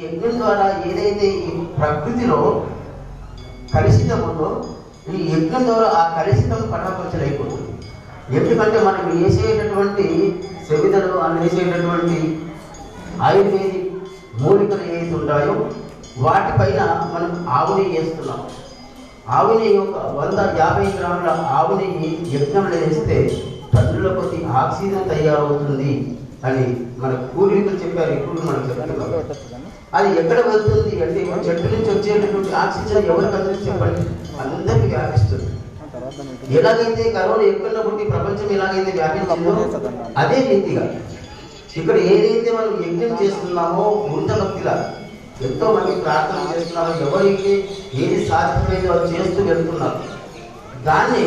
యజ్ఞం ద్వారా ఏదైతే ఈ ప్రకృతిలో కలుషితం ఉందో ఈ యజ్ఞం ద్వారా ఆ కలుషితం పటాపంచలైపోతుంది. ఎందుకంటే మనం వేసేటటువంటి సెవిదలు వేసేటటువంటి ఆయుర్వేదిక్ మూలికలు ఏవైతే ఉంటాయో వాటిపైన మనం ఆవు నెయ్యి వేస్తున్నాం. ఆవు నెయ్యి ఒక 150 గ్రాముల ఆవు నెయ్యి యజ్ఞంలో వేస్తే టన్నుల కొద్ది ఆక్సిజన్ తయారవుతుంది అని మన పూర్వీకులు చెప్పారు. ఇప్పుడు మనం చెప్తున్నాం. అది ఎక్కడ వెళ్తుంది అంటే చెట్టు నుంచి వచ్చేటటువంటి ఆక్సిజన్ ఎవరికి అందరికీ చెప్పండి, అందరికీ వ్యాపిస్తుంది. ఎలాగైతే కరోనా ఎక్కడ పుట్టి ప్రపంచం ఎలాగైతే వ్యాపించిందో అదే రీతిగా ఇక్కడ ఏదైతే మనం యజ్ఞం చేస్తున్నామో వృద్ధ భక్తిలా ఎంతో మంది ప్రార్థన చేస్తున్నారు. ఎవరికి ఏది సాధ్యమైందో అది చేస్తూ వెళ్తున్నారు. దాన్ని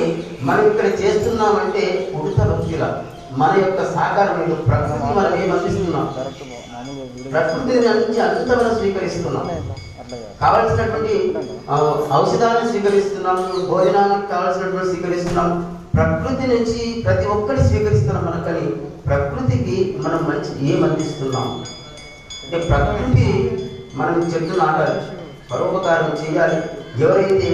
మనం ఇక్కడ చేస్తున్నామంటే వృద్ధ భక్తిలా మన యొక్క సహకారం ప్రకృతి మనం ఏం అందిస్తున్నాం, ప్రకృతిని నుంచి అంతా మనం స్వీకరిస్తున్నాం. కావలసినటువంటి ఔషధాలను స్వీకరిస్తున్నాం, భోజనానికి కావలసినటువంటి స్వీకరిస్తున్నాం. ప్రకృతి నుంచి ప్రతి ఒక్కటి స్వీకరిస్తున్నాం. మనకని ప్రకృతికి మనం మంచి ఏం అందిస్తున్నాం అంటే ప్రకృతి మనం చెట్లు నాటాలి, పరోపకారం చేయాలి. ఎవరైతే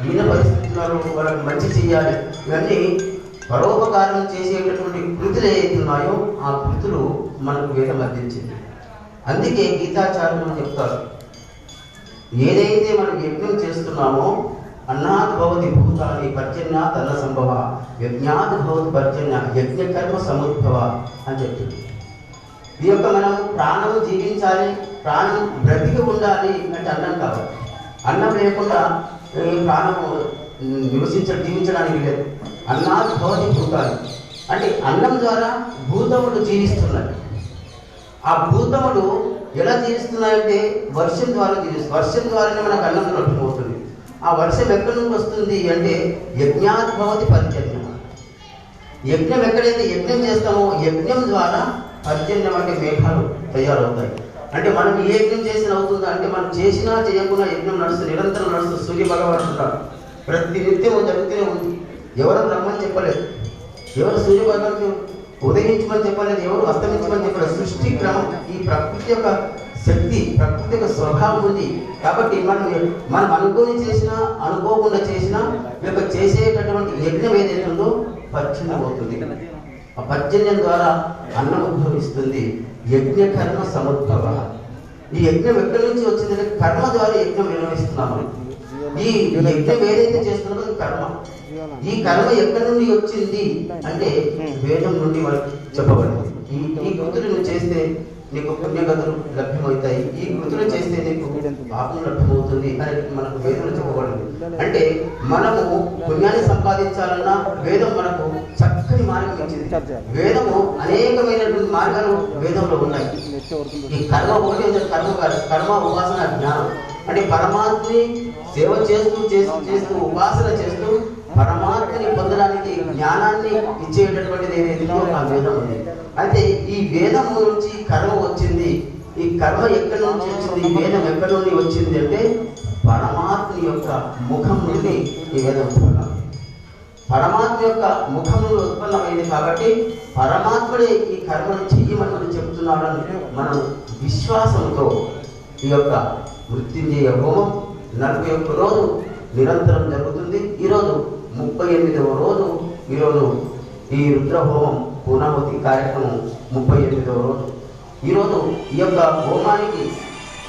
ఈయన పరిస్థితుల్లో వాళ్ళకి మంచి చేయాలి. ఇవన్నీ పరోపకారం చేసేటటువంటి కృతులు ఏవైతే ఉన్నాయో ఆ కృతులు మనకు వేదం అందించింది. అందుకే గీతాచార్యులు చెప్తారు, ఏదైతే మనం యజ్ఞం చేస్తున్నామో అన్నాత్ భవతి భూతాని పర్జన్యాత్ అన్న సంభవ యజ్ఞాత్ భవతి పర్జన్య యజ్ఞకర్మ సముద్భవ అని చెప్తుంది. ఈ యొక్క మనం ప్రాణం జీవించాలి, ప్రాణం బ్రతికి ఉండాలి అంటే అన్నం కావాలి. అన్నం లేకుండా ప్రాణము జీవించడానికి లేదు. అన్నాత్ భవతి భూతాని అంటే అన్నం ద్వారా భూతములు జీవిస్తున్నాయి. ఆ భూతములు ఎలా జీవిస్తున్నాయంటే వర్షం ద్వారా జీవిస్తుంది. వర్షం ద్వారానే మనకు అన్నం లభ్యమవుతుంది. ఆ వర్షం ఎక్కడి నుంచి వస్తుంది అంటే యజ్ఞాత్ భవతి పర్జన్యం. యజ్ఞం ఎక్కడైతే యజ్ఞం చేస్తామో యజ్ఞం ద్వారా పర్జన్యం అంటే మేఘాలు తయారవుతాయి. అంటే మనం ఏ యజ్ఞం చేసిన అవుతుందా అంటే మనం చేసినా చేయకుండా యజ్ఞం నడుస్తుంది, నిరంతరం నడుస్తుంది. సూర్య భగవానుడు ప్రతి నిత్యం జరుగుతూనే ఉంది. ఎవరు రమ్మని చెప్పలేదు, ఎవరు సూర్య భగవాను ఉదయించమని చెప్పలేదు, ఎవరు అస్తమించమని చెప్పలేదు. సృష్టి క్రమం, ఈ ప్రకృతి యొక్క శక్తి, ప్రకృతి యొక్క స్వభావం ఉంది. కాబట్టి మనం అనుకోని చేసినా అనుకోకుండా చేసినా లేక చేసేటటువంటి యజ్ఞం ఏదైతే ఉందో పర్జన్యం అవుతుంది. ఆ పర్జన్యం ద్వారా అన్నం ఉద్భవిస్తుంది. యజ్ఞ కర్మ సముద్భవ. ఈ యజ్ఞం ఎక్కడి నుంచి వచ్చిందంటే కర్మ ద్వారా యజ్ఞం నిర్వహిస్తున్నాము. ఈ యజ్ఞం ఏదైతే చేస్తున్నామో కర్మ, ఈ కర్మ ఎక్కడి నుండి వచ్చింది అంటే వేదం నుండి మనకు చెప్పబడింది. ఈ కృతులు నువ్వు చేస్తే నీకు పుణ్యగతులు లభ్యమవుతాయి, ఈ కృతులు చేస్తే నీకు పాపం లభ్యమవుతుంది అని మనకు వేదంలో చెప్పబడింది. అంటే మనము పుణ్యాన్ని సంపాదించాలన్నా వేదం మనకు చక్కని మార్గం ఇచ్చింది. వేదము అనేకమైనటువంటి మార్గాలు వేదంలో ఉన్నాయి. ఈ కర్మ ఒకటి కర్మ ఉపాసన జ్ఞానం అంటే పరమాత్మని సేవ చేస్తూ చేస్తూ చేస్తూ ఉపాసన చేస్తూ పరమాత్మని పొందడానికి జ్ఞానాన్ని ఇచ్చేటటువంటిది ఏదైతే ఆ వేదం ఉంది. అయితే ఈ వేదం నుంచి కర్మ వచ్చింది. ఈ కర్మ ఎక్కడి నుంచి వచ్చింది, ఈ వేదం ఎక్కడి నుండి వచ్చింది అంటే పరమాత్మ యొక్క ముఖం నుండి ఈ వేదం ఉత్పన్నం. పరమాత్మ యొక్క ముఖం నుండి ఉత్పన్నమైంది కాబట్టి పరమాత్ముడే ఈ కర్మను చెయ్యమని చెప్తున్నాడని మనం విశ్వాసంతో ఈ యొక్క మృత్యుంజయ హోమం 41 రోజు నిరంతరం జరుగుతుంది. ఈరోజు 38వ రోజు. ఈరోజు ఈ రుద్రహోమం పూర్ణాహుతి కార్యక్రమం 38వ రోజు. ఈరోజు ఈ యొక్క హోమానికి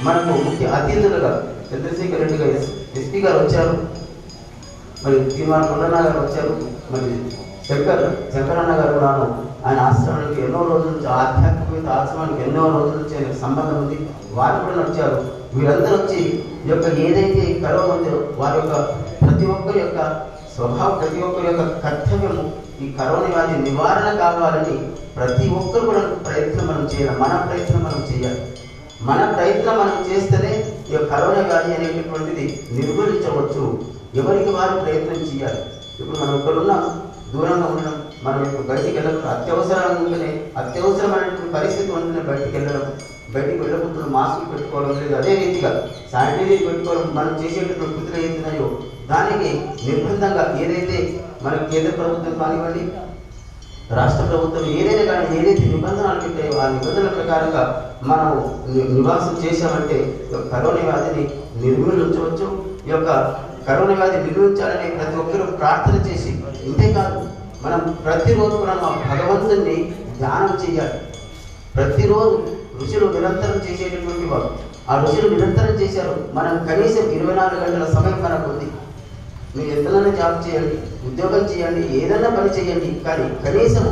మనకు ముఖ్య అతిథులుగా చంద్రశేఖర్ రెడ్డి గారు ఎస్పీ గారు వచ్చారు, మరి శ్రీమాన్ కొండన్న గారు వచ్చారు, మరి శంకరన్న గారు నాను ఆయన ఆశ్రమానికి ఎన్నో రోజుల నుంచి ఆధ్యాత్మిక ఆశ్రమానికి ఎన్నో రోజుల నుంచి ఆయనకు సంబంధం ఉంది. వారు కూడా నడిచారు. వీరందరూ వచ్చి ఈ యొక్క ఏదైతే కరోనా ఉందో వారి యొక్క ప్రతి ఒక్కరి యొక్క స్వభావం, ప్రతి ఒక్కరి యొక్క కర్తవ్యము ఈ కరోనా వ్యాధి నివారణ కావాలని ప్రతి ఒక్కరు కూడా ప్రయత్నం మనం చేయాలి. మన ప్రయత్నం మనం చేయాలి. మన ప్రయత్నం మనం చేస్తేనే ఈ యొక్క కరోనా వ్యాధి అనేటటువంటిది నిర్మూలించవచ్చు. ఎవరికి వారు ప్రయత్నం చేయాలి. ఇప్పుడు మనం ఇక్కడున్న దూరంగా ఉండడం, మనం ఇప్పుడు బయటికి వెళ్ళడం, అత్యవసరమైనటువంటి పరిస్థితి ఉంటేనే బయటికి వెళ్ళడం, బయటికి వెళ్ళకుండా మాస్కులు పెట్టుకోవడం లేదు. అదే రీతిగా శానిటైజర్ పెట్టుకోవడం, మనం చేసేటటువంటి కృతులు ఏదైతున్నాయో దానికి నిర్బంధంగా ఏదైతే మన కేంద్ర ప్రభుత్వం కానివ్వండి, రాష్ట్ర ప్రభుత్వం ఏదైనా కానీ ఏదైతే నిబంధనలు పెట్టాయో ఆ నిబంధనల ప్రకారంగా మనం నివాసం చేశామంటే కరోనా వ్యాధిని నిర్మూలించవచ్చు. ఈ యొక్క కరోనా వ్యాధి నిర్మూలించాలని ప్రతి ఒక్కరూ ప్రార్థన చేసి, ఇంతేకాదు మనం ప్రతిరోజు మనం భగవంతుని ధ్యానం చేయాలి. ప్రతిరోజు ఋషులు నిరంతరం చేసేటటువంటి వారు ఆ ఋషులు నిరంతరం చేశారు. మనం కనీసం 24 గంటల సమయం మనకు ఉంది. మీరు ఎంతైనా జాబ్ చేయండి, ఉద్యోగం చేయండి, ఏదైనా పని చేయండి, కానీ కనీసం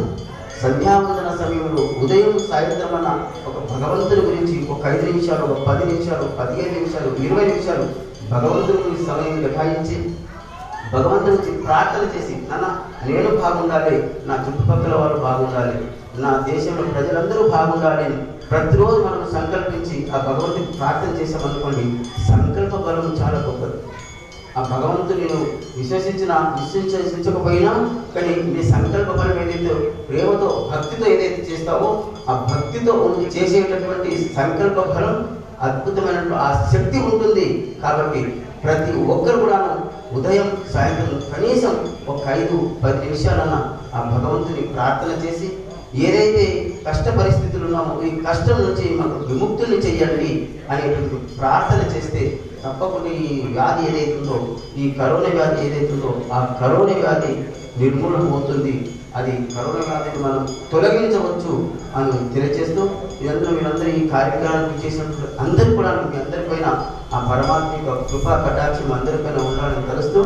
సంధ్యావందన సమయంలో ఉదయం సాయంత్రం అన్న ఒక భగవంతుని గురించి ఒక 5 నిమిషాలు, ఒక 10 నిమిషాలు, 15 నిమిషాలు, 20 నిమిషాలు భగవంతుని గురించి సమయం కేటాయించి భగవంతుని ప్రార్థన చేసి, నాన్న నేను బాగుండాలి, నా చుట్టుపక్కల వాళ్ళు బాగుండాలి, నా దేశంలో ప్రజలందరూ బాగుండాలి అని ప్రతిరోజు మనం సంకల్పించి ఆ భగవంతుని ప్రార్థన చేసామనుకోండి, సంకల్ప బలం చాలా గొప్పది. ఆ భగవంతుని విశ్వసించకపోయినా కానీ నీ సంకల్ప బలం ఏదైతే ప్రేమతో భక్తితో ఏదైతే చేస్తావో ఆ భక్తితో చేసేటటువంటి సంకల్ప బలం అద్భుతమైనటువంటి ఆ శక్తి ఉంటుంది. కాబట్టి ప్రతి ఒక్కరు కూడాను ఉదయం సాయంత్రం కనీసం ఒక 5-10 నిమిషాలన్నా ఆ భగవంతుని ప్రార్థన చేసి, ఏదైతే కష్ట పరిస్థితులు ఉన్నామో ఈ కష్టం నుంచి మాకు విముక్తుల్ని చెయ్యండి అనేటువంటి ప్రార్థన చేస్తే తప్పకుండా ఈ వ్యాధి ఏదైతుందో, ఈ కరోనా వ్యాధి ఏదైతుందో ఆ కరోనా వ్యాధి నిర్మూలన అవుతుంది. అది కరోనా వ్యాధిని మనం తొలగించవచ్చు అని తెలియజేస్తూ, మీరందరూ ఈ కార్యక్రమానికి చేసినప్పుడు అందరూ కూడా మీ అందరిపైన ఆ పరమాత్మ యొక్క కృపా కటాక్షం అందరిపైన ఉండాలని తెలుస్తూ,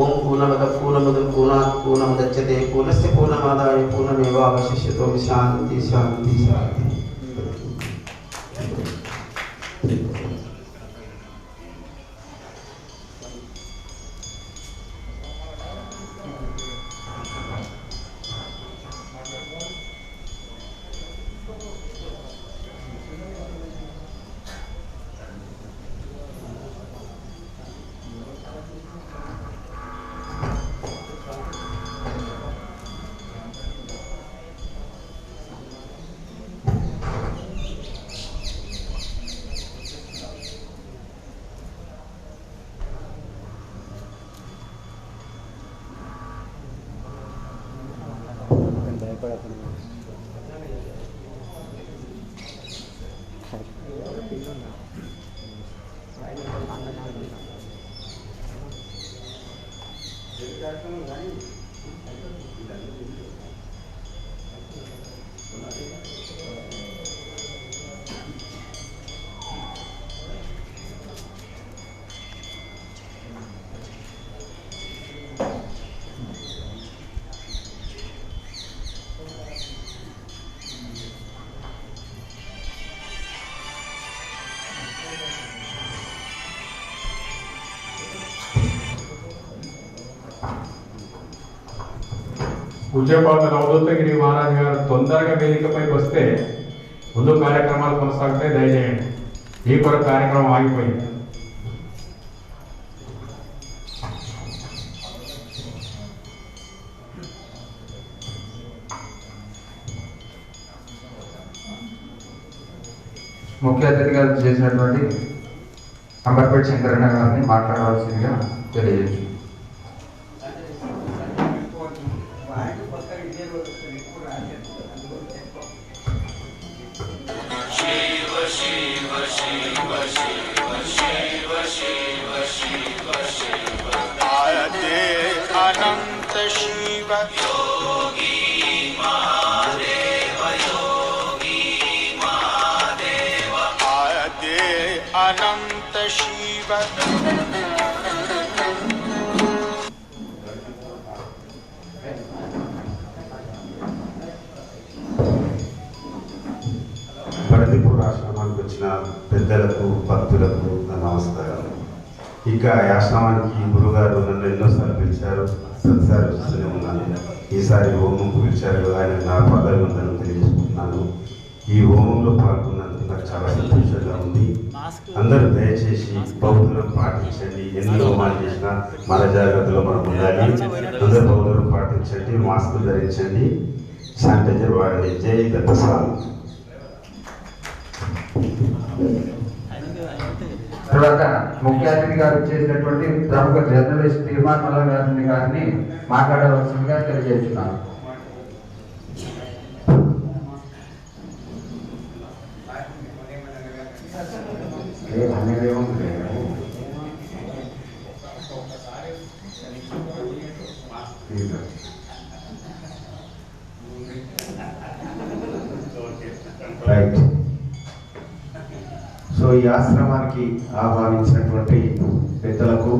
ఓం పూర్ణమద పూర్ణముదం పూర్ణాత్ పూర్ణముదచ్యతే పూర్ణస్య పూర్ణమాదాయ పూర్ణమేవావశిష్యతో శాంతి శాంతి శాంతి. పూజ్యపాద నవదూతగిరి మహారాజ్ గారు తొందరగా వేదికపైకి వస్తే ముందు కార్యక్రమాలు కొనసాగితే దయచేయండి. ఈ కొరకు కార్యక్రమం ఆగిపోయింది. ముఖ్య అతిథిగా చేసినటువంటి అంబర్పేట శంకరన్న గారిని మాట్లాడవలసిందిగా తెలియజేయండి. अनंत शिव योगी महादेव आदे अनंत शिव భరతీపూర్ ఆశ్రమానికి వచ్చిన పెద్దలకు భక్తులకు నా నమస్కారం. ఇంకా ఈ ఆశ్రమానికి గురుగారు నన్ను ఎన్నోసార్లు పిలిచారు, ప్రతిసారి వస్తూనే ఉన్నాను. ఈసారి హోమంకు పిలిచారు, ఆయన నా పాదాభివందనం తెలియజేసుకుంటున్నాను. ఈ హోమంలో పాల్గొన్నందుకు నాకు చాలా సంతోషంగా ఉంది. అందరూ దయచేసి బౌద్ధులను పాటించండి. ఎన్ని హోమాలు చేసినా మన జాగ్రత్తలో మనం ఉండాలి. అందరూ బౌద్ధులను పాటించండి, మాస్క్ ధరించండి, శానిటైజర్ వాడండి. జై దత్తస్వామి. తర్వాత ముఖ్య అతిథి గారు చేసినటువంటి ప్రముఖ జర్నలిస్ట్ తీర్మాన్ మల్ల గారిని మాట్లాడవలసిందిగా తెలియజేస్తున్నాను. అనేదేమో రైట్. సో ఈ ఆశ్రమానికి ఆహ్వానించినటువంటి పెద్దలకు,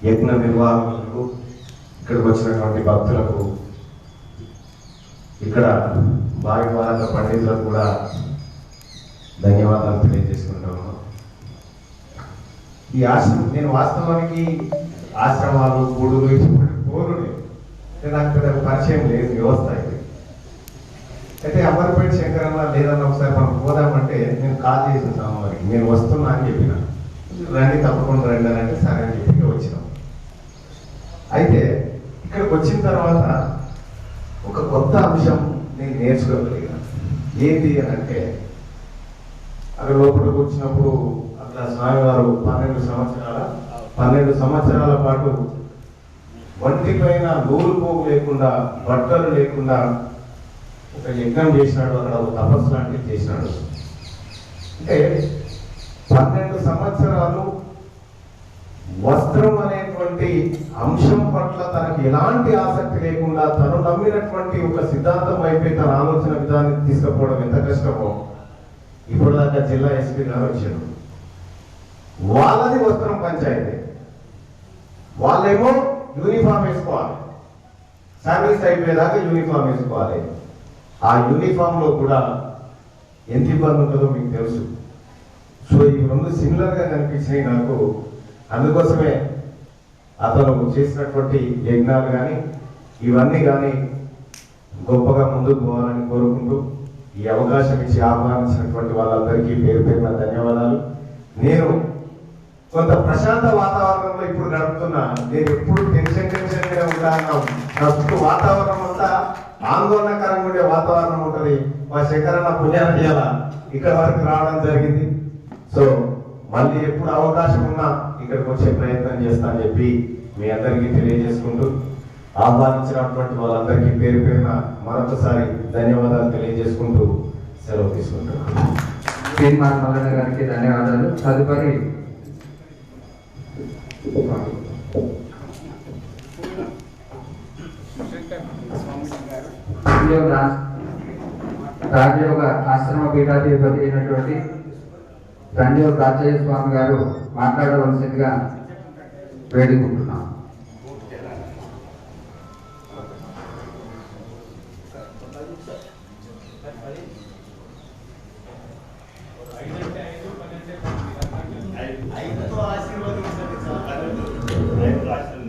యజ్ఞ నిర్వాహకులకు, ఇక్కడికి వచ్చినటువంటి భక్తులకు, ఇక్కడ భావివాద పండితులకు కూడా ధన్యవాదాలు తెలియజేసుకుంటాను. ఈ ఆశ్రమం నేను వాస్తవానికి ఆశ్రమాలు గూడులు ఇటువంటి పోరుని నాకు పెద్ద పరిచయం లేదు వ్యవస్థ ఇది. అయితే అమర్పేట శంకరన్న లేదన్న ఒకసారి మనం పోదామంటే నేను కాల్ చేసిన సామానికి నేను వస్తున్నా అని చెప్పిన, రండి తప్పకుండా రండి అని అంటే సరే అని చెప్పి వచ్చినాం. అయితే ఇక్కడికి వచ్చిన తర్వాత ఒక కొత్త అంశం నేను నేర్చుకోగలిగాను. ఏంటి అని అంటే అక్కడ లోపలికి వచ్చినప్పుడు అట్లా స్వామివారు 12 సంవత్సరాల పాటు ఒంటి పైన నూలు పోగు లేకుండా, బట్టలు లేకుండా ఒక యజ్ఞం చేసినాడు. అక్కడ ఒక తపస్సు లాంటివి చేసినాడు. అంటే 12 సంవత్సరాలు వస్త్రం అనేటువంటి అంశం పట్ల తనకి ఎలాంటి ఆసక్తి లేకుండా తను నమ్మినటువంటి ఒక సిద్ధాంతం వైపే తన ఆలోచన విధాన్ని తీసుకుపోవడం ఎంత కష్టమో ఇప్పుడు దాకా జిల్లా ఎస్పీ గారు వచ్చారు. వాళ్ళది వస్త్రం పంచాయతీ, వాళ్ళేమో యూనిఫామ్ వేసుకోవాలి, సర్వీస్ అయిపోయేదాకా యూనిఫామ్ వేసుకోవాలి. ఆ యూనిఫామ్ లో కూడా ఎంత ఇబ్బంది ఉంటుందో మీకు తెలుసు. సో ఈ రెండు సిమిలర్ గా కనిపించినాయి నాకు. అందుకోసమే అతను చేసినటువంటి యజ్ఞాలు కానీ ఇవన్నీ కానీ గొప్పగా ముందుకు పోవాలని కోరుకుంటూ ఈ అవకాశం ఇచ్చి ఆహ్వానించినటువంటి వాళ్ళందరికీ పేరు పేరున ధన్యవాదాలు. నేను కొంత ప్రశాంత వాతావరణంలో ఇప్పుడు గడుపుతున్నా. నేను ఎప్పుడు టెన్షన్ గా ఉంటాను. నా చుట్టూ వాతావరణం అంతా ఆందోళనకరంగా ఉండే వాతావరణం ఉంటుంది. మా శంకరన్న పుణ్యాన్ని చేయాల ఇక్కడ వరకు రావడం జరిగింది. సో మళ్ళీ ఎప్పుడు అవకాశం ఉన్నా ఇక్కడికి వచ్చే ప్రయత్నం చేస్తా అని చెప్పి మీ అందరికీ తెలియజేసుకుంటూ ఆహ్వానించినటువంటి వాళ్ళందరికీ పేరు పేరున మరొకసారి ధన్యవాదాలు తెలియజేసుకుంటూ సెలవు తీసుకుంటున్నాను. తీర్మాన మల్లన్న గారికి ధన్యవాదాలు. తదుపరి రాజయోగ ఆశ్రమ పీఠాధిపతి అయినటువంటి సంజీవ రాజయ్య స్వామి గారు మాట్లాడవలసిందిగా వేడుకుంటున్నాం.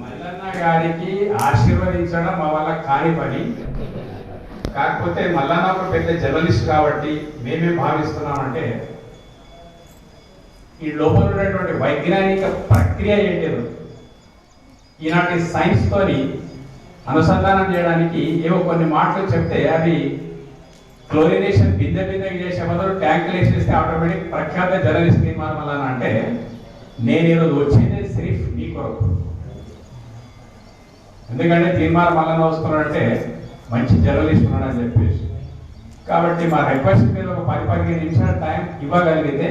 మల్లన్న గారికి ఆశీర్వదించడం మా వల్ల కాని పని. కాకపోతే మల్లన్న ఒక పెద్ద జర్నలిస్ట్ కాబట్టి మేమేం భావిస్తున్నామంటే ఈ లోపల ఉన్నటువంటి వైజ్ఞానిక ప్రక్రియ ఏంటో ఈనాటి సైన్స్ తోని అనుసంధానం చేయడానికి ఏవో కొన్ని మాటలు చెప్తే అవి క్లోరినేషన్ బిందె చేసే బదులు ట్యాంకులు వేసేస్తే ఆటోమేటిక్ ప్రఖ్యాత జర్నలిస్ట్ తీర్మానం వల్ల అంటే నేను ఈరోజు వచ్చింది సిర్ఫ్ మీ కొరకు. ఎందుకంటే తీర్మానం వల్ల వస్తున్నాడంటే మంచి జర్నలిస్ట్ ఉన్నాడని చెప్పేసి. కాబట్టి మా రిక్వెస్ట్ మీద ఒక 10-15 నిమిషాల టైం ఇవ్వగలిగితే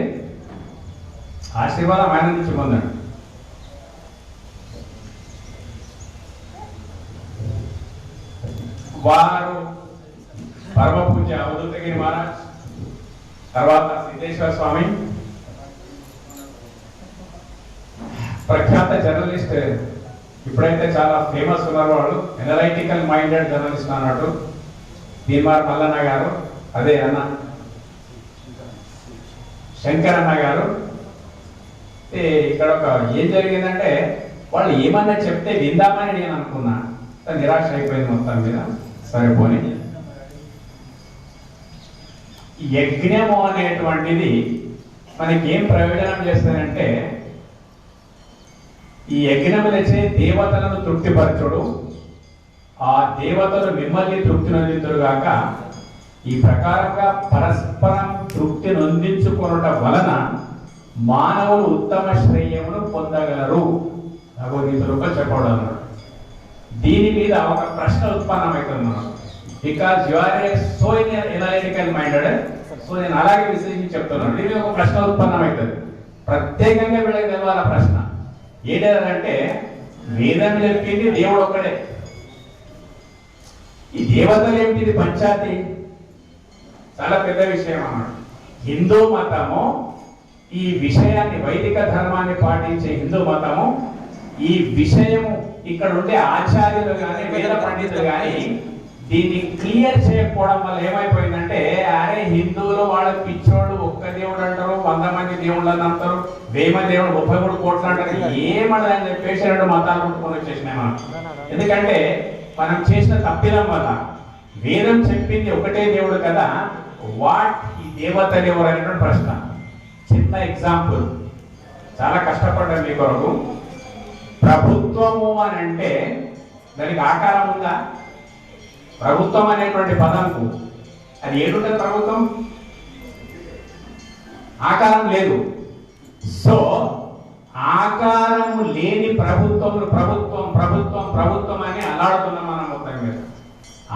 ఆశీర్వాదం ఆయన నుంచి పొందండి. వారు పరమ పూజ్య అవధూతగిరి మహారాజ్, తర్వాత సిద్ధేశ్వర స్వామి, ప్రఖ్యాత జర్నలిస్ట్, ఇప్పుడైతే చాలా ఫేమస్ ఉన్నారు వాళ్ళు, ఎనలైటికల్ మైండెడ్ జర్నలిస్ట్ అన్నట్టు తీర్మార్ మల్లన్న గారు, అదే అన్న శంకరన్న గారు. ఇక్కడ ఒక ఏం జరిగిందంటే వాళ్ళు ఏమన్నా చెప్తే విందామని నేను అనుకున్నా, నిరాశ అయిపోయింది మొత్తం మీద. సరిపోని యజ్ఞము అనేటువంటిది మనకి ఏం ప్రయోజనం చేస్తానంటే ఈ యజ్ఞములచే దేవతలను తృప్తిపరచుడు, ఆ దేవతలు మిమ్మల్ని తృప్తి నొందించుగాక. ఈ ప్రకారంగా పరస్పరం తృప్తి నొందించుకొనుట వలన మానవులు ఉత్తమ శ్రేయమును పొందగలరు. భగవద్గీతలో చెప్పడం. దీని మీద ఒక ప్రశ్న ఉత్పన్నమవుతుంది. Because you are a so analytical minded. So నేను అలాగే విశ్లేషించి చెప్తున్నాను. దీని మీద ఒక ప్రశ్న ఉత్పన్నమవుతుంది. ప్రత్యేకంగా వీళ్ళకి తెలవాల ప్రశ్న ఏంటంటే వేదం చెప్పింది దేవుడు ఒక్కడే, ఈ దేవతలు ఏమిటి పంచాయతీ, చాలా పెద్ద విషయం అన్నాడు. హిందూ మతము ఈ విషయాన్ని, వైదిక ధర్మాన్ని పాటించే హిందూ మతము ఈ విషయము ఇక్కడ ఉండే ఆచార్యులు కానీ వేద పండితులు కానీ దీన్ని క్లియర్ చేయకపోవడం వల్ల ఏమైపోయిందంటే, అరే హిందువులు వాళ్ళ పిచ్చోళ్ళు ఒక్క దేవుడు అంటారు, 100 మంది దేవుళ్ళు అని అంటారు, 1000 దేవుడు 33 కోట్లు అంటారు, ఏమని చెప్పేసి 2 మతాలు పుట్టుకొని వచ్చేసినాయి మనం. ఎందుకంటే మనం చేసిన తప్పిదం వల్ల వేదం చెప్పింది ఒకటే దేవుడు కదా, వాట్ ఈ దేవతలు ఎవరు అనేటువంటి ప్రశ్న. చిన్న ఎగ్జాంపుల్, చాలా కష్టపడ్డాను మీ కొరకు. ప్రభుత్వము అని అంటే దానికి ఆకారం ఉందా? ప్రభుత్వం అనేటువంటి పదంకు అది ఏడుంటుంది? ప్రభుత్వం ఆకారం లేదు. సో ఆకారము లేని ప్రభుత్వం ప్రభుత్వం ప్రభుత్వం ప్రభుత్వం అని అల్లాడుతున్నాం మనం మొత్తం మీద.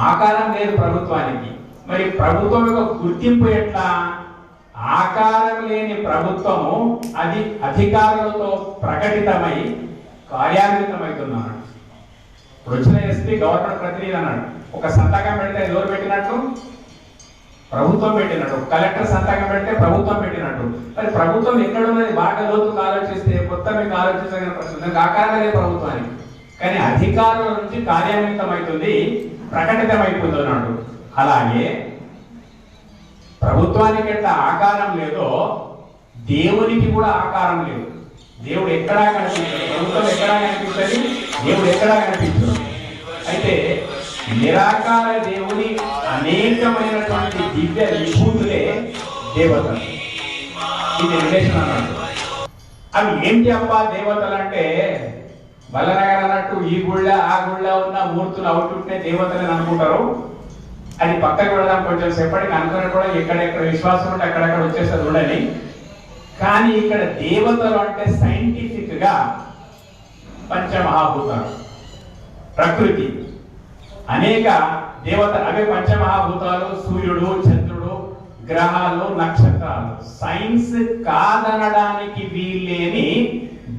ఆకారం లేదు ప్రభుత్వానికి. మరి ప్రభుత్వం యొక్క గుర్తింపు ఎట్లా? ఆకారం లేని ప్రభుత్వము అది అధికారులతో ప్రకటితమై కార్యాన్వితమవుతున్నాడు. ఇప్పుడు వచ్చిన ఎస్పీ గవర్నమెంట్ ప్రతినిధి అన్నాడు, ఒక సంతకం పెడితే ఎవరు పెట్టినట్టు? ప్రభుత్వం పెట్టినట్టు. కలెక్టర్ సంతకం పెడితే ప్రభుత్వం పెట్టినట్టు. మరి ప్రభుత్వం ఎక్కడున్నది? బాగా లోతుగా ఆలోచిస్తే మొత్తం మీకు ఆలోచించగల ప్రశ్న. దానికి ఆకారం లేదు ప్రభుత్వానికి, కానీ అధికారుల నుంచి కార్యాన్వితమవుతుంది, ప్రకటితమైపోతున్నాడు. అలాగే ప్రభుత్వానికి ఎట్లా ఆకారం లేదో దేవునికి కూడా ఆకారం లేదు. దేవుడు ఎక్కడా కనిపించడు, ప్రభుత్వం ఎక్కడా కనిపించదు, దేవుడు ఎక్కడా కనిపించడు. అయితే నిరాకార దేవుని అనేకమైనటువంటి దివ్య విభూతులే దేవతలు. ఇది రిలేషన్ అన్నట్టు. అవి ఏంటి అబ్బా దేవతలు అంటే, బల్లనగర్ అన్నట్టు ఈ గుళ్ళ ఆ గుళ్ళ ఉన్న మూర్తులు అవుతుంటే దేవతలని అనుకుంటారు. అది పక్కకు వెళదాం కొంచెం సేపటికి, అనుకుని కూడా ఎక్కడెక్కడ విశ్వాసం ఉంటే అక్కడక్కడ వచ్చేస్తుంది ఉండని. కానీ ఇక్కడ దేవతలు అంటే సైంటిఫిక్ గా పంచమహాభూతాలు, ప్రకృతి, అనేక దేవతలు, అవే పంచమహాభూతాలు, సూర్యుడు, చంద్రుడు, గ్రహాలు, నక్షత్రాలు. సైన్స్ కాదనడానికి వీల్లేని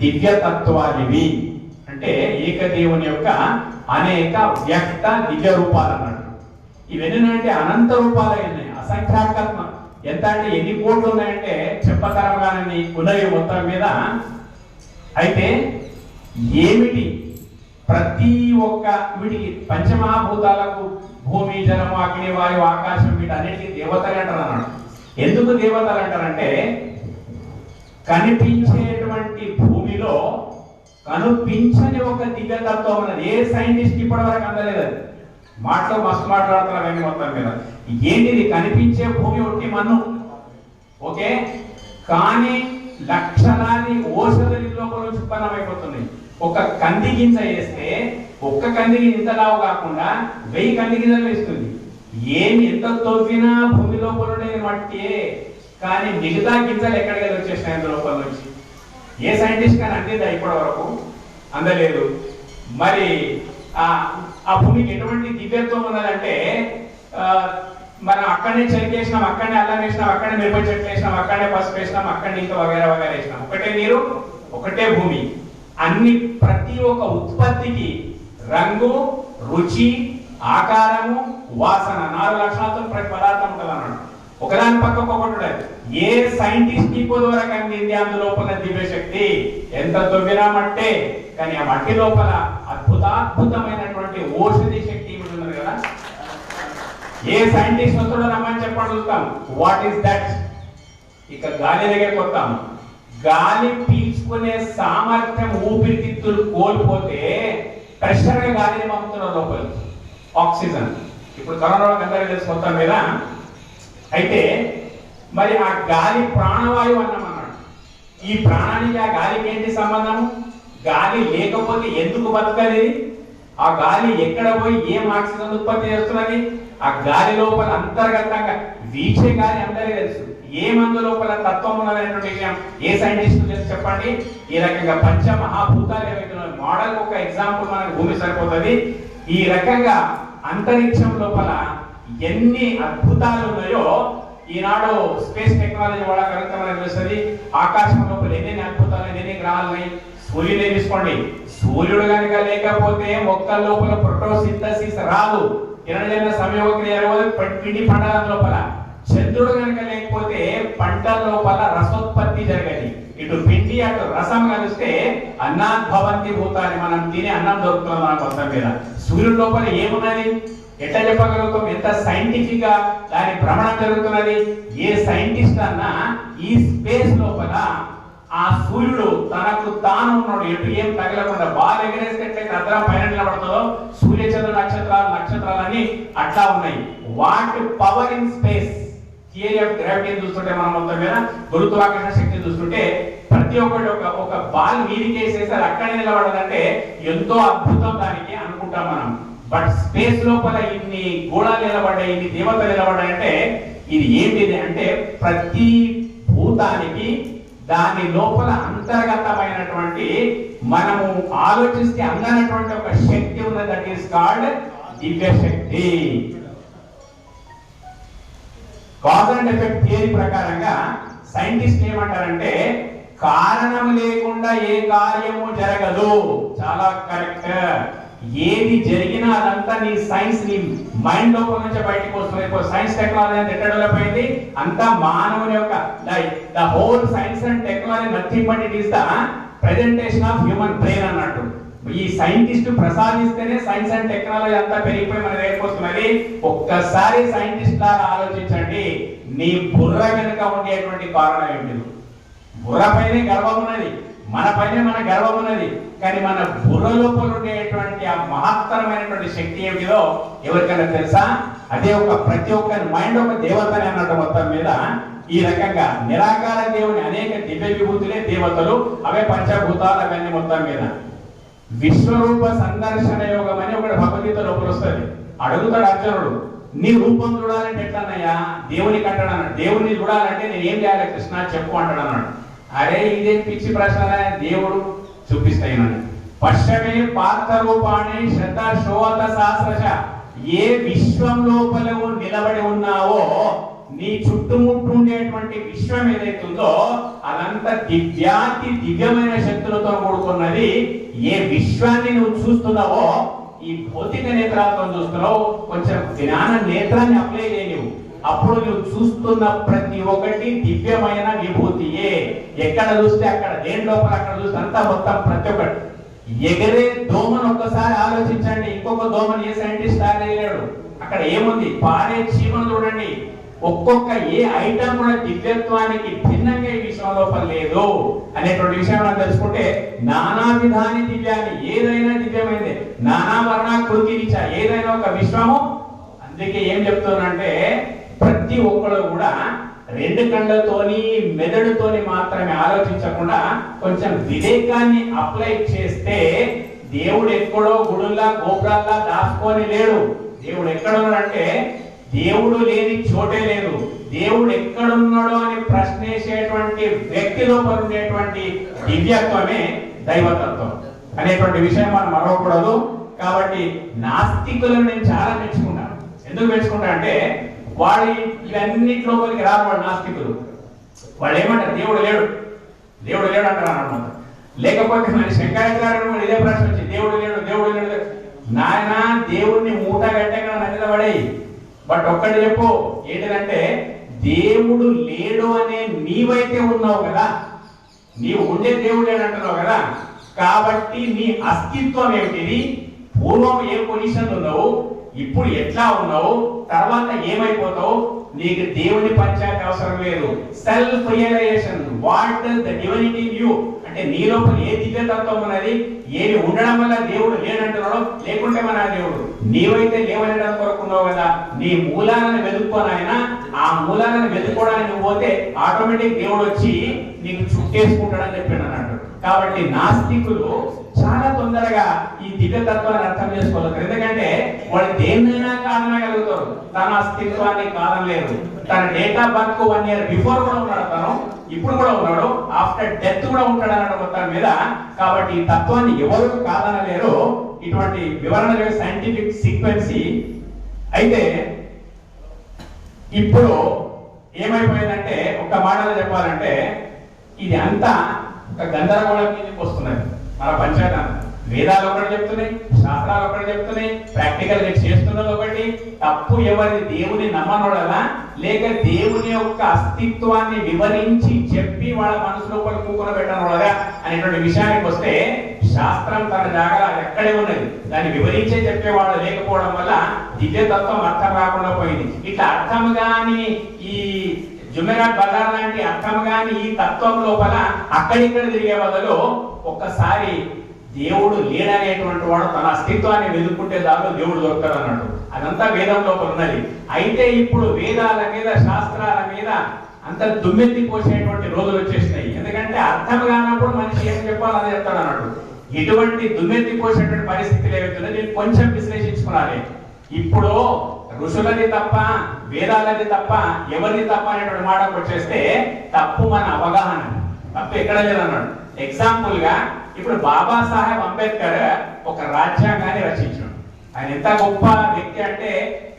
దివ్యతత్వాలివి. అంటే ఏకదేవుని యొక్క అనేక వ్యక్త దివ్య రూపాలు అన్నట్టు. ఇవన్నీ అంటే అనంత రూపాలు ఉన్నాయి, అసంఖ్యాకత్మ. ఎంత అంటే ఎన్ని కోట్లు ఉన్నాయంటే చెప్పతరంగానని ఉన్నవి మొత్తం మీద. అయితే ఏమిటి ప్రతి ఒక్క వీటికి పంచమహాభూతాలకు భూమి, జలము, అగ్ని, వాయు, ఆకాశం వీటన్నిటికీ దేవతలు అంటారు అన్నాడు. ఎందుకు దేవతలు అంటారంటే, కనిపించేటువంటి భూమిలో కనిపించని ఒక దివ్యతత్వం ఉన్నది. ఏ సైంటిస్ట్ ఇప్పటి వరకు అందలేదు. అది మాటలో మస్తు మాట్లాడుతున్నారు అవన్నీ మొత్తం మీద. ఏంటిది? కనిపించే భూమి ఒట్టి మన్ను, ఓకే, కానీ లక్షలాది ఔషధ లోపల నుంచి ఉత్పన్నమైపోతున్నాయి. ఒక కంది గింజ వేస్తే ఒక్క కంది గింజ ఇంత లావు కాకుండా 1000 కంది గింజలు వేస్తుంది. ఏమి ఎంత తవ్వినా భూమి లోపల మట్టియే, కానీ మిగతా గింజలు ఎక్కడికి వచ్చేసినాయి అందు లోపల నుంచి. ఏ సైంటిస్ట్ కానీ అందిందా ఇప్పటి వరకు? అందలేదు. మరి ఆ భూమికి ఎటువంటి దివ్యత్వం ఉన్నదంటే, మనం అక్కడనే చెరుకు వేసినాం, అక్కడనే అల్లం వేసినాం, అక్కడనే మిరప చెట్లు వేసినాం, అక్కడనే పసుపు వేసినాం, అక్కడనే ఇంకా వగేరా వగేరా వేసినాం. ఒకటే నీరు, ఒకటే భూమి. అన్ని ప్రతి ఒక్క ఉత్పత్తికి రంగు, రుచి, ఆకారము, వాసన 4 లక్షణాలతో ప్రతి పదార్థం ఉంటుంది అన్నాడు. ఒకదాని పక్క ఒకటి. ఏ సైంటిస్ట్ ఇప్పుడు వరకు అందింది అందులోపల దివ్య శక్తి? ఎంత తొవ్వినా మట్టే, కానీ ఆ మట్టి లోపల అద్భుతమైనటువంటి ఔషధి శక్తి ఉన్నది కదా. ఏ సైంటిస్ట్ వస్తాడో రమ్మని చెప్పండి చూస్తాం. What is that? ఇక గాలి దగ్గరికి వస్తాం. గాలి పీల్చుకునే సామర్థ్యం ఊపిరితిత్తులు కోల్పోతే ప్రెషర్ గా గాలిని పంపుతున్నారు లోపలికి, ఆక్సిజన్. ఇప్పుడు కరోనా అందరికీ తెలిసి మొత్తం మీద. అయితే మరి ఆ గాలి ప్రాణవాయువు అన్నామన్నాడు. ఈ ప్రాణానికి ఆ గాలికి ఏంటి సంబంధం? గాలి లేకపోతే ఎందుకు బతకది? ఆ గాలి ఎక్కడ పోయి ఏం ఆక్సిజన్ ఉత్పత్తి చేస్తున్నది? ఆ గాలి లోపల అంతర్గతంగా వీచే గాలి అందరికీ తెలుసు. ఏ మందు లోపల తత్వం ఉన్నదనేటువంటి విషయం ఏ సైంటిస్ట్ తెలుసు చెప్పండి? ఈ రకంగా పంచమహాభూతాలు ఏవైతే మోడల్ ఒక ఎగ్జాంపుల్ మనకు భూమి సరిపోతుంది. ఈ రకంగా అంతరిక్షం లోపల ఎన్ని అద్భుతాలు ఉన్నాయో ఈనాడు స్పేస్ టెక్నాలజీ వాళ్ళ కరెక్ట్ మనకు తెలుస్తుంది. ఆకాశం లోపల ఎన్ని అద్భుతాలు, ఎన్ని గ్రహాలు ఉన్నాయి. సూర్యుడే తీసుకోండి, సూర్యుడు కనుక లేకపోతే మొక్కల లోపల ప్రోటోసింథసిస్ రాదు, కిరణజన్య సంయోగక్రియ పిండి పంటల లోపల. చంద్రుడు కనుక లేకపోతే పంటల లోపల రసోత్పత్తి జరగది. ఇటు పిండి అటు రసం కలిస్తే అన్నాద్భవంతి భూతాన్ని, మనం తినే అన్నం దొరుకుతుంది మన మొత్తం మీద. సూర్యుడు లోపల ఏమున్నది ఎట్లా చెప్పగలుగుతాం? ఎంత సైంటిఫిక్ గా దాని భ్రమణం జరుగుతున్నది. ఏ సైంటిస్ట్ అన్నా ఈ స్పేస్ లోపల ఆ సూర్యుడు తనకు తాను ఉన్నాడు, ఎటు ఏం తగలకుండా బాగా ఎగరేస్తే ఎట్లయితే అద్దరం పైన నిలబడుతుందో సూర్య చంద్ర నక్షత్రాలన్నీ అట్లా ఉన్నాయి. వాటి power in space, theory of gravity చూస్తుంటే మనం మొత్తం మీద గురుత్వాకర్షణ శక్తి చూస్తుంటే ప్రతి ఒక్కటి ఒక బాల్ మీదికి వేసేసి అది అక్కడే నిలబడదంటే ఎంతో అద్భుతం దానికి అనుకుంటాం మనం. బట్ స్పేస్ లోపల ఇన్ని గోళాలు నిలబడ్డాయి, ఇన్ని దేవతలు నిలబడ్డాయంటే ఇది ఏంటిది అంటే ప్రతి భూతానికి దాని లోపల అంతర్గతమైనటువంటి మనము ఆలోచిస్తే అందనటువంటి ఒక శక్తి ఉన్నది. That is called Divya Shakti. Cause and effect theory ప్రకారంగా సైంటిస్ట్ ఏమంటారంటే కారణం లేకుండా ఏ కార్యము జరగదు. చాలా కరెక్ట్. ఏది జరిగినా అదంతా నీ సైన్స్, నీ మైండ్ లోపల నుంచి బయటకు వస్తుంది. సైన్స్ టెక్నాలజీ అంతా ఎట్లా డెవలప్ అయింది? అంతా మానవుని యొక్క the whole science and technology nothing but it is the presentation of human brain అన్నట్టు. ఈ సైంటిస్ట్ ప్రసాదిస్తేనే సైన్స్ అండ్ టెక్నాలజీ అంతా పెరిగిపోయి మన దగ్గరికి వస్తున్నది. ఒక్కసారి సైంటిస్ట్ లాగా ఆలోచించండి, నీ బుర్ర వెనుక ఉండేటువంటి కారణం ఏంటి? బుర్ర పైనే గర్వం ఉన్నది, మన పైన మన గర్వం ఉన్నది. కానీ మన బుర్ర లోపల ఉండేటువంటి ఆ మహత్తరమైనటువంటి శక్తి ఏమిటిదో ఎవరికైనా తెలుసా? అదే ప్రతి ఒక్కరి మైండ్ ఒక దేవతని అన్నట్టు. మొత్తం మీద ఈ రకంగా నిరాకార దేవుని అనేక దివ్య విభూతులే దేవతలు, అవే పంచభూతాలు, అవన్నీ మొత్తం మీద. విశ్వరూప సందర్శన యోగం అని ఒకటి భగవద్గీత లోపల వస్తుంది. అడుగుతాడు అర్జునుడు, నీ రూపం చూడాలంటే ఎట్లన్నయ్యా? దేవునికి అంటాడు అన్నాడు. దేవుడిని చూడాలంటే నేను ఏం చేయాలి కృష్ణ చెప్పు అంటాడు అన్నాడు. అరే ఇదే పిచ్చి ప్రశ్న, దేవుడు చూపిస్తాయి. పశ్చమే పార్థ రూపాన్ని శ్రద్ధ శోత సహస్రశ. ఏ విశ్వం లోపల నిలబడి ఉన్నావో నీ చుట్టుముట్టు ఉండేటువంటి విశ్వం ఏదైతుందో అదంతా దివ్యాతి దివ్యమైన శక్తులతో కూడుకున్నది. ఏ విశ్వాన్ని నువ్వు చూస్తున్నావో ఈ భౌతిక నేత్రాలతో చూస్తున్నావు, కొంచెం జ్ఞాన నేత్రాన్ని అప్లై చేయలేవు. అప్పుడు నువ్వు చూస్తున్న ప్రతి ఒక్కటి దివ్యమైన విభూతియే. ఎక్కడ చూస్తే అక్కడ, దేని లోపల అక్కడ చూస్తే అంతా మొత్తం ప్రతి ఒక్కటి. ఎగరే దోమను ఒక్కసారి ఆలోచించండి, ఇంకొక దోమని ఏ సైంటిస్ట్ తయారయ్యాడు. అక్కడ ఏముంది? పారే చీమను చూడండి. ఒక్కొక్క ఏ ఐటమ్ కూడా దివ్యత్వానికి భిన్నంగా ఈ విషయం లోపల లేదు అనేటువంటి విషయం మనం తెలుసుకుంటే నానా విధాని దివ్యాన్ని, ఏదైనా దివ్యమైంది. నానా వర్ణ కృతి ఏదైనా ఒక విశ్వము. అందుకే ఏం చెప్తున్నానంటే ప్రతి ఒక్కరు కూడా రెండు కళ్ళతోని మెదడుతోని మాత్రమే ఆలోచించకుండా కొంచెం వివేకాన్ని అప్లై చేస్తే దేవుడు ఎక్కడో గుడుల్లా గోపురాల్లా దాచుకొని లేడు. దేవుడు ఎక్కడున్నాడంటే దేవుడు లేని చోటే లేదు. దేవుడు ఎక్కడున్నాడో అని ప్రశ్నించేటువంటి వ్యక్తి లోపల ఉండేటువంటి దివ్యత్వమే దైవతత్వం అనేటువంటి విషయం మనం మరవకూడదు. కాబట్టి నాస్తికులను నేను చాలా మెచ్చుకుంటాను. ఎందుకు మెచ్చుకుంటా అంటే వాడు ఇవన్నిటిలోపలికి రారు. వాడు నాస్తికులు వాళ్ళు ఏమంటారు? దేవుడు లేడు, దేవుడు లేడు అంటారు అన్నమాట. లేకపోతే మన శంకరాచార్యుడు ఇదే ప్రశ్న వచ్చింది, దేవుడు లేడు, దేవుడు లేడు. నాయన దేవుడిని మూట గట్టగా నదిలో పడేయి. బట్ ఒక్కటి చెప్పు, ఏంటిదంటే దేవుడు లేడు అనే నీవైతే ఉన్నావు కదా, నీవు ఉండే దేవుడు లేడంటున్నావు కదా, కాబట్టి నీ అస్తిత్వం ఏమిటిది? పూర్వం ఏ పొజిషన్ ఉన్నావు, ఇప్పుడు ఎట్లా ఉన్నావు, తర్వాత ఏమైపోతావు? నీకు దేవుని పంచాయతీ అవసరం లేదు. Self realization, what the divinity in you, అంటే నీ లోపల ఏ దివ్యతత్వం ఉన్నది, ఏమి ఉండడం వల్ల దేవుడు లేడంటున్నాడో, లేకుంటే మన దేవుడు నీవైతే లేవనడం కోరుకున్నావు కదా, నీ మూలాలను వెతుక్కోనైనా ఆ మూలాలను వెతుక్కోవడానికి నువ్వు పోతే ఆటోమేటిక్ దేవుడు వచ్చి నీకు చుట్టేసుకుంటాడని చెప్పాడు అన్నట్టు. కాబట్టి నాస్తికులు చాలా తొందరగా ఈ దివ్యతత్వాన్ని అర్థం చేసుకోలేదు. ఎందుకంటే వాళ్ళు దేన్నైనా కాదనగలుగుతారు, తన అస్తిత్వాన్ని కాదనలేరు. తన date of birth 1 year before కూడా ఉన్నాడు తను, ఇప్పుడు కూడా ఉన్నాడు, ఆఫ్టర్ డెత్ కూడా ఉంటాడు అన్నట్టు మొత్తం మీద. కాబట్టి ఈ తత్వాన్ని ఎవరు కాదనలేరు. ఇటువంటి వివరణ సైంటిఫిక్ సీక్వెన్సీ. అయితే ఇప్పుడు ఏమైపోయిందంటే ఒక్క మాటలో చెప్పాలంటే ఇది అంతా ఒక గందరగోళం మీదకి వస్తున్నది. మన పంచాయతీ వేదాలు ఒకటి చెప్తున్నాయి, శాస్త్రాలు ఒకటి చెప్తున్నాయి, ప్రాక్టికల్ గా చేస్తున్నది ఒకటి. తప్పు ఎవరి? దేవుని నమ్మనోడలా లేక దేవుని యొక్క అస్తిత్వాన్ని వివరించి చెప్పి వాళ్ళ మనసు లోపల కూకున పెట్టనోడగా అనేటువంటి విషయానికి వస్తే శాస్త్రం తన జాగా ఎక్కడే ఉన్నది. దాన్ని వివరించే చెప్పేవాడు లేకపోవడం వల్ల దివ్యతత్వం అర్థం కాకుండా పోయింది. ఇట్లా అర్థం కాని ఈ జుమెరాట్ బజార్ లాంటి అర్థం కాని ఈ తత్వం లోపల అక్కడిక్కడ తిరిగే బదులు ఒక్కసారి దేవుడు లేడనేటువంటి వాడు తన అస్తిత్వాన్ని వెతుక్కుంటే చాలు దేవుడు దొరుకుతాడు అన్నాడు. అదంతా వేదం లోపల ఉన్నది. అయితే ఇప్పుడు వేదాల మీద శాస్త్రాల మీద అంత దుమ్మెత్తి పోసేటువంటి రోజులు వచ్చేసినాయి. ఎందుకంటే అర్థం కానప్పుడు మనిషి ఏం చెప్పాలని చెప్తాడు అన్నాడు. ఇటువంటి దుమ్మెత్తి పోసేటువంటి పరిస్థితులు ఏవైతున్నాయి నేను కొంచెం విశ్లేషించుకున్నాను. ఇప్పుడు ఋషులది తప్ప వేదాలది తప్ప ఎవరిది తప్ప అనేటువంటి మాటకు వచ్చేస్తే తప్పు మన అవగాహన, తప్పు ఎక్కడ లేదన్నాడు. ఎగ్జాంపుల్ గా ఇప్పుడు బాబాసాహెబ్ అంబేద్కర్ ఒక రాజ్యాంగాన్ని రచించాడు. ఆయన ఎంత గొప్ప వ్యక్తి అంటే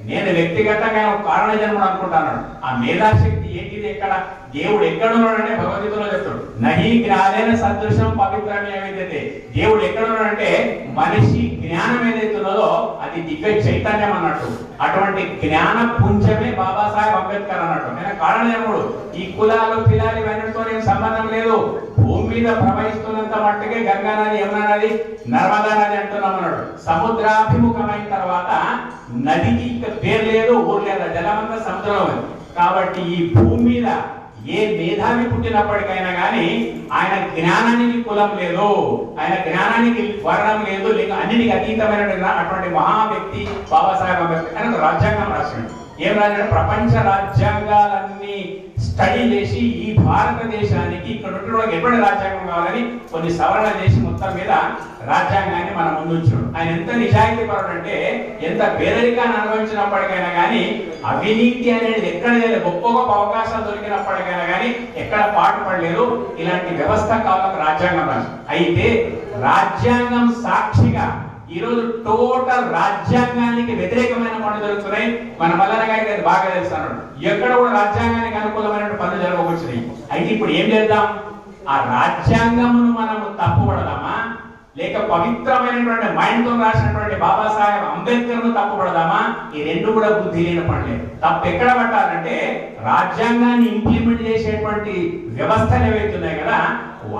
నేను వ్యక్తిగతంగా ఒక కారణ జన్ముడు అనుకుంటాను. ఆ మేధాశక్తి ఏంటిది? ఎక్కడ దేవుడు ఎక్కడున్నాడంటే భగవద్గీతలో చెప్తాడు, నహి జ్ఞానేన సదృశం పవిత్రమే విద్యతే. దేవుడు ఎక్కడున్నాడంటే మనిషి జ్ఞానం ఏదైతే ఉన్నదో అది దివ్య చైతన్యం అన్నట్టు. అటువంటి జ్ఞాన పుంజమే బాబాసాహెబ్ అంబేద్కర్ అన్నట్టు. నేను కారణ జన్ముడు. ఈ కులాలు పిలాలు ఇవన్నిటితో ఏం సంబంధం లేదు. భూమి మీద ప్రవహిస్తున్నంత మట్టుకే గంగా నది, యమునా నది, నర్మదా నది అంటున్నాం అన్నాడు. సముద్రాభిముఖమైన తర్వాత నదికి పేరు లేదు, ఊరు లేదు, జలమంతా సముద్రం. కాబట్టి ఈ భూమి మీద ఏ మేధావి పుట్టినప్పటికైనా కానీ ఆయన జ్ఞానానికి కులం లేదు, ఆయన జ్ఞానానికి వర్ణం లేదు, లేక అన్నిటికి అతీతమైన అటువంటి మహా వ్యక్తి బాబాసాహెబ్ అంబేద్కర్. ఆయన రాజ్యాంగం రాశాడు. ఏం రాశాడు? ప్రపంచ రాజ్యాంగాలన్నీ స్టడీ చేసి ఈ భారతదేశానికి ఇక్కడ ఎటువంటి రాజ్యాంగం కావాలని కొన్ని సవరణ చేసి మొత్తం మీద రాజ్యాంగాన్ని మన ముందు ఉంచాడు. ఆయన ఎంత నిజాయితీ పరుడు అంటే ఎంత పేదరికాన్ని అనుభవించినప్పటికైనా కానీ అవినీతి అనేది ఎక్కడ లేదు. గొప్ప గొప్ప అవకాశాలు దొరికినప్పటికైనా కానీ ఎక్కడ పాటు పడలేదు. ఇలాంటి వ్యవస్థ కావాలని రాజ్యాంగం రాశాడు. అయితే రాజ్యాంగం సాక్షిగా ఈరోజు టోటల్ రాజ్యాంగానికి వ్యతిరేకమైన పనులు జరుగుతున్నాయి. మన మల్లన్న గారికి అది బాగా తెలుసు అన్నాడు. ఎక్కడ కూడా రాజ్యాంగానికి అనుకూలమైన పనులు జరగవచ్చున్నాయి. అయితే ఇప్పుడు ఏం చేద్దాం? ఆ రాజ్యాంగమును మనము తప్పుపడదామా లేక పవిత్రమైనటువంటి మైండ్ తో రాసినటువంటి బాబాసాహెబ్ అంబేద్కర్ ను తప్పుపడదామా? ఈ రెండు కూడా బుద్ధి లేని పనులే. తప్పు ఎక్కడ పట్టాలంటే రాజ్యాంగాన్ని ఇంప్లిమెంట్ చేసేటువంటి వ్యవస్థలు ఏవైతున్నాయి కదా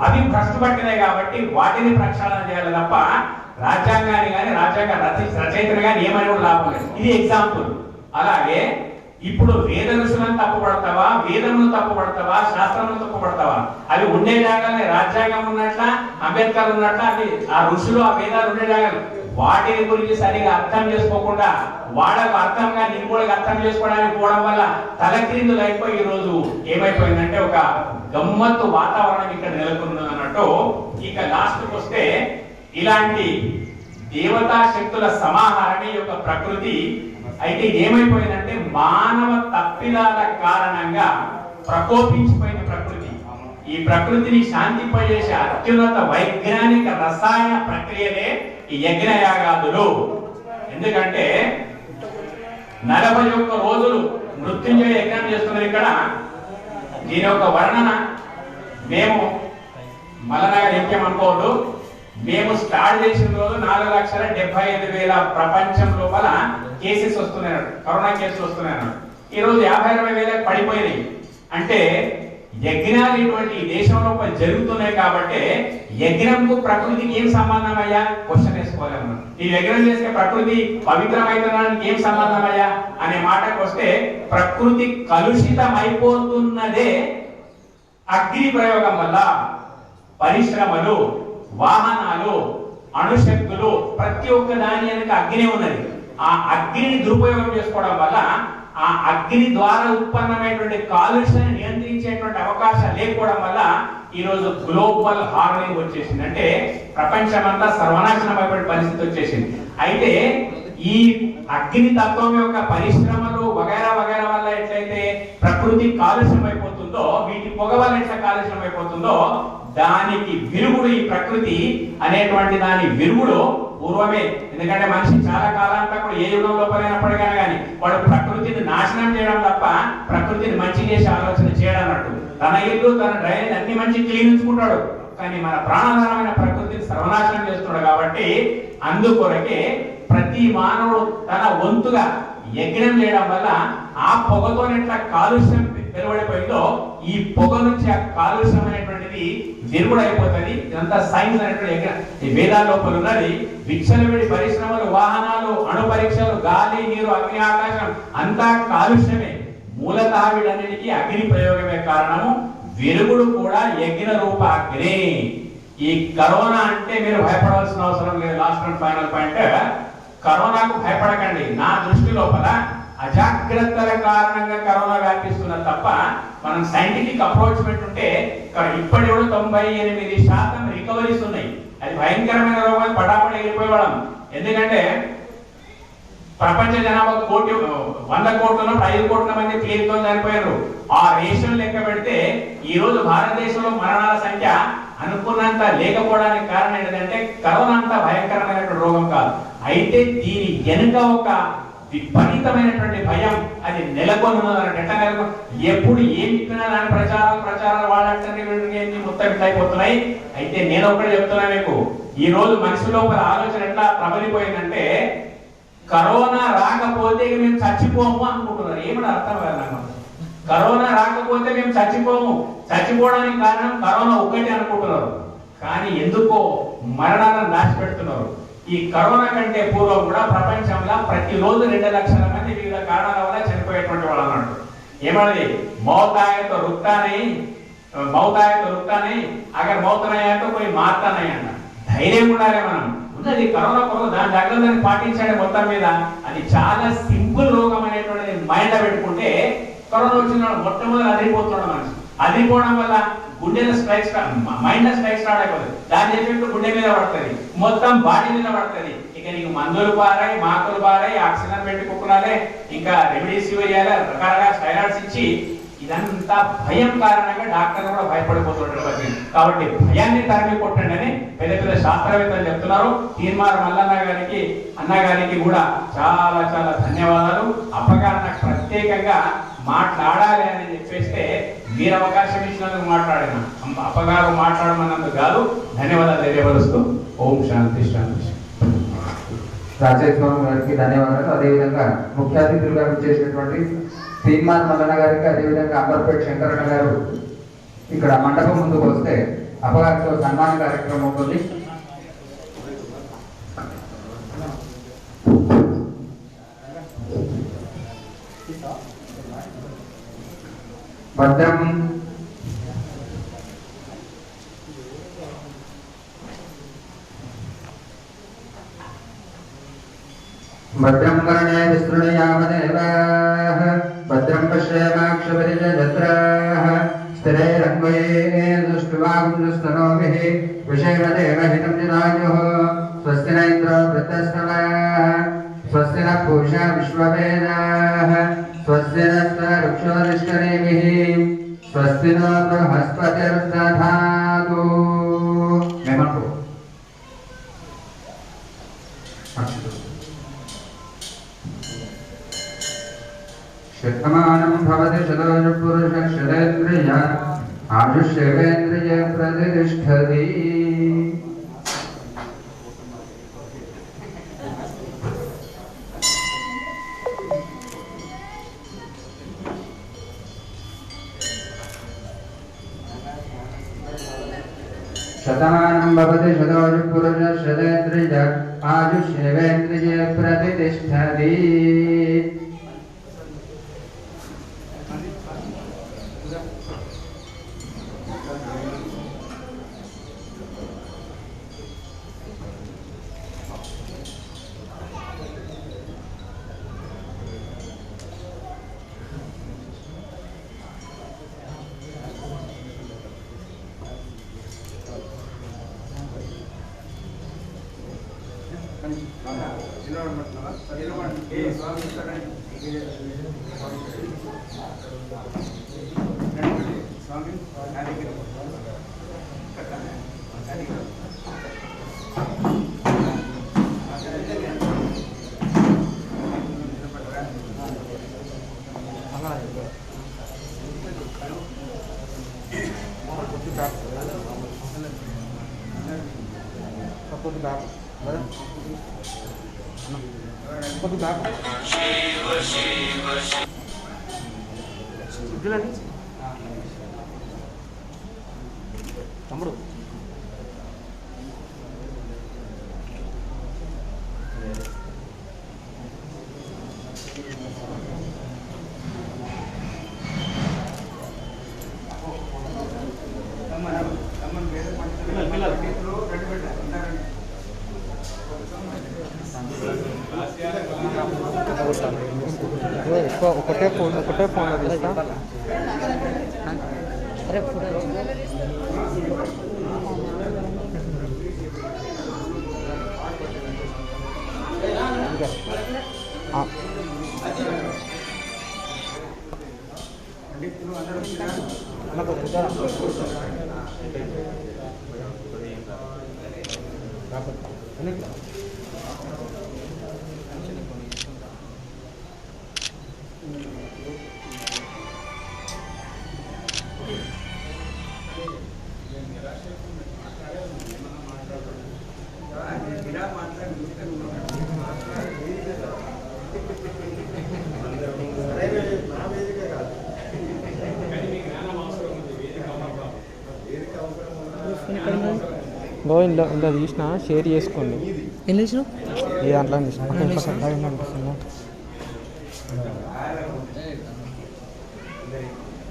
అవి భ్రష్టు పట్టినాయి కాబట్టి వాటిని ప్రక్షాళన చేయాలి తప్ప రాజ్యాంగాన్ని కానీ రాజ్యాంగ రచయితలు కానీ ఏమని కూడా లాభం లేదు. ఇది ఎగ్జాంపుల్. అలాగే ఇప్పుడు వేద ఋషులను తప్పుపడతావా, వేదమును తప్పుపడతావా, శాస్త్రమును తప్పుపడతావా? అవి ఉండే జాగానే రాజ్యాంగం ఉన్నట్ల, అంబేద్కర్ ఉన్నట్ల, అవి ఆ ఋషులు ఆ వేదాలు ఉండే జాగాలు వాటిని గురించి సరిగా అర్థం చేసుకోకుండా వాళ్ళకు అర్థంగా ఇంకోటికి అర్థం చేసుకోవడానికి పోవడం వల్ల తలక్రిందులు అయిపోయి ఈ రోజు ఏమైపోయిందంటే ఒక గమ్మత్తు వాతావరణం ఇక్కడ నెలకొన్నది అన్నట్టు. ఇక లాస్ట్కి వస్తే ఇలాంటి దేవతా శక్తుల సమాహారమే యొక్క ప్రకృతి. అయితే ఏమైపోయిందంటే మానవ తప్పిదాల కారణంగా ప్రకోపించిపోయిన ప్రకృతి. ఈ ప్రకృతిని శాంతింపజేసే అత్యున్నత వైజ్ఞానిక రసాయన ప్రక్రియలే ఈ యజ్ఞయాగాదులు. ఎందుకంటే 41 రోజులు మృత్యుంజయ యజ్ఞం చేస్తున్నారు ఇక్కడ. దీని యొక్క వర్ణన మేము మల్లనగర్ యజ్ఞం అనుకోవద్దు. మేము స్టార్ట్ చేసిన రోజు 4,75,000 ప్రపంచం లోపల కేసెస్ వస్తున్నాయి, కరోనా కేసులు వస్తున్నాయి. ఈ రోజు 50,000 పడిపోయినాయి. అంటే యజ్ఞాలు ఇటువంటి దేశం లోపల జరుగుతున్నాయి కాబట్టి యజ్ఞంకు ప్రకృతికి ఏం సంబంధం అయ్యా? క్వశ్చన్ వేసుకోలేము. ఈ యజ్ఞం చేసే ప్రకృతి పవిత్రమైతనానికి ఏం సంబంధం అయ్యా అనే మాటకు వస్తే ప్రకృతి కలుషితం అయిపోతున్నదే అగ్ని ప్రయోగం వల్ల. పరిశ్రమలు, వాహనాలు, అణుశక్తులు ప్రతి ఒక్క దాని వెనుక అగ్ని ఉన్నది. ఆ అగ్నిని దురుపయోగం చేసుకోవడం వల్ల ఆ అగ్ని ద్వారా ఉత్పన్నమైనటువంటి కాలుష్యాన్ని నియంత్రించేటువంటి అవకాశం లేకపోవడం వల్ల ఈ రోజు గ్లోబల్ వార్మింగ్ వచ్చేసింది. అంటే ప్రపంచమంతా సర్వనాశనం అయిపోయే పరిస్థితి వచ్చేసింది. అయితే ఈ అగ్ని తత్వం యొక్క పరిశ్రమలు వగైరా వగైరా వల్ల ఎట్లయితే ప్రకృతి కాలుష్యం అయిపోతుందో, వీటి పొగ వల్ల ఎట్లా కాలుష్యం అయిపోతుందో దానికి విరుగుడు ఈ ప్రకృతి అనేటువంటి దాని విరుగుడు పూర్వమే. ఎందుకంటే మనిషి చాలా కాలాంతకుడు, ఏ యుగం లోపలైనప్పటికైనా కానీ వాడు ప్రకృతిని నాశనం చేయడం తప్ప ప్రకృతిని మంచి చేసే ఆలోచన చేయడం అన్నట్టు. తన ఇల్లు తన డ్రైనేజ్ అన్ని మంచి క్లీన్ ఉంచుకుంటాడు, కానీ మన ప్రాణాధారమైన ప్రకృతిని సర్వనాశనం చేస్తున్నాడు. కాబట్టి అందుకొరకే ప్రతి మానవుడు తన వంతుగా యజ్ఞం చేయడం వల్ల ఆ పొగతో ఎట్లా కాలుష్యం వెలువడిపోయిందో ఈ పొగ నుంచి ఆ కాలుష్యం అనేటువంటిది విరుగుడైపోతుంది. ఇదంతా సైన్స్ అనేటువంటి ఈ వేదాల లోపల ఉన్నది. విచ్చలవిడి పరిశ్రమలు, వాహనాలు, అణు పరీక్షలు, గాలి, నీరు, అగ్ని, ఆకాశం అంతా కాలుష్యమే. మూలతః వీటన్నిటికీ అగ్ని ప్రయోగమే కారణము. వెలుగుడు కూడా యజ్ఞ రూప అగ్ని. ఈ కరోనా అంటే మీరు భయపడవలసిన అవసరం లేదు. లాస్ట్ అండ్ ఫైనల్ పాయింట్, కరోనాకు భయపడకండి. నా దృష్టి లోపల అజాగ్రత్తల కారణంగా కరోనా వ్యాపిస్తున్నది తప్ప మనం సైంటిఫిక్ అప్రోచ్మెంట్ ఉంటే ఇప్పటి కూడా 98% రికవరీస్ ఉన్నాయి. అది భయంకరమైన రోగం, పటాపడి వెళ్ళిపోయేవాళ్ళం. ఎందుకంటే ప్రపంచ జనాభా 100 కోట్ల 5 కోట్ల మంది ప్లేన్తో చనిపోయారు. ఆ రేషన్ లెక్క పెడితే ఈ రోజు భారతదేశంలో మరణాల సంఖ్య అనుకున్నంత లేకపోవడానికి కారణం ఏంటంటే కరోనా అంత భయంకరమైనటువంటి రోగం కాదు. అయితే దీని వెనుక ఒక విపరీతమైనటువంటి భయం అది నెలకొని ఉన్నదన్నట్టు. ఎప్పుడు ఏం చెప్పినా దాని ప్రచారాలు వాళ్ళంటే మొత్తం అయిపోతున్నాయి. అయితే నేను ఒకటి చెప్తున్నా మీకు, ఈ రోజు మనిషి లోపల ఆలోచన ఎట్లా ప్రబలిపోయిందంటే కరోనా రాకపోతే మేము చచ్చిపోము అనుకుంటున్నారు. ఏమిటి అర్థం కాదు నాకు. కరోనా రాకపోతే మేము చచ్చిపోవడానికి కారణం కరోనా ఒక్కటే అనుకుంటున్నారు, కానీ ఎందుకో మరణాలను దాచిపెడుతున్నారు. ఈ కరోనా కంటే పూర్వం కూడా ప్రపంచంలో ప్రతిరోజు 2 లక్షల మంది వివిధ కారణాల వల్ల చనిపోయేటువంటి వాళ్ళు అన్నాడు. ఏమన్నది? మౌతాయతో రుక్తానై అగర్ మౌతనయ్యాతో పోయి మారుతానై అన్న. ధైర్యం ఉండాలి. మనం ఉన్నది కరోనా కొరకు దాని జాగ్రత్తని పాటించండి. మొత్తం మీద అది చాలా సింపుల్ రోగం అనేటువంటిది మైండ్ లో పెట్టుకుంటే కరోనా వచ్చిన మొట్టమొదటి అదిరిపోతున్నాడు మనిషి. అదిరిపోవడం వల్ల గుండెల స్ట్రైక్ మైండ్ స్ట్రైక్ స్టార్ట్ అయిపోతుంది. దాని ఎఫెక్ట్ గుండె మీద పడుతుంది, మొత్తం బాడీ మీద పడుతుంది. ఇక నీకు మందులు పారాయి, మాకులు పారాయి, ఆక్సిజన్ పెట్టుకోకున్నాలే, ఇంకా రెమిడిసివిర్ ఇవ్వాలి, రకరకాల స్టైరాయిడ్స్ ఇచ్చి ఇదంతా భయం కారణంగా డాక్టర్లు కూడా భయపడిపోతుంటారు. కాబట్టి భయాన్ని తరిమి కొట్టండి అని పెద్ద పెద్ద శాస్త్రవేత్తలు చెప్తున్నారు. తీర్మార్ మల్లన్న గారికి, అన్న గారికి కూడా చాలా చాలా ధన్యవాదాలు. అప్పగారు నాకు ప్రత్యేకంగా మాట్లాడాలి అని చెప్పేస్తే మీరు అవకాశం ఇచ్చినందుకు మాట్లాడిన, అప్పగారు మాట్లాడమన్నందుకు కాదు. ధన్యవాదాలు తెలియపరుస్తూ ఓం శాంతి శాంతి. రాజేష్ స్వామి గారికి ధన్యవాదాలు. అదేవిధంగా ముఖ్య అతిథులుగా చేసినటువంటి తీర్మాన్ మల్లన్న గారికి, అదేవిధంగా అంబర్పేట శంకరన్న గారు ఇక్కడ మండపం ముందుకు వస్తే అపగారితో సన్మాన కార్యక్రమం ఉంటుంది. భద్రం భద్రం కర్ణే విస్తృణయామదేవాః భద్రం పశ్యేమాక్షపరిజత్రాః స్థిరైరన్వయే దుష్టువాగుందుస్తనోభిః విషయమదేవహితం జనాయుః స్వస్తి న ఇంద్రో వృద్ధశ్రవాः స్వస్తి న పూషా విశ్వవేదాః స్వస్తి నస్తరుక్షోరిష్కరేభిః స్వస్తి నో బృహస్పతిర్దధాతు. మేమంటూ శతమానం భవతి శతోజ పురుష శతేంద్రియ ఆయుష్యేంద్రియ ప్రతిష్టతి. శతమానం భవతి శతోజ పురుష శతేంద్రియ ఆయుష్యేంద్రియ ప్రతిష్టతి. తమ్ముడు ఒకటే ఫోన్లో తీస్తా. అరే ఫోటో ఇంట్లో తీసిన షేర్ చేసుకోండి. ఏం చేసినావు? ఏ దాంట్లో అనిపిస్తుందా?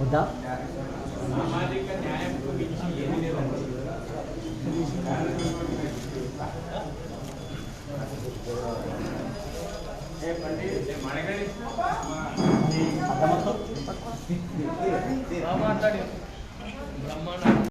వద్దా? సామాజిక న్యాయంకు మించి ఏమీ లేదండి. మనగడి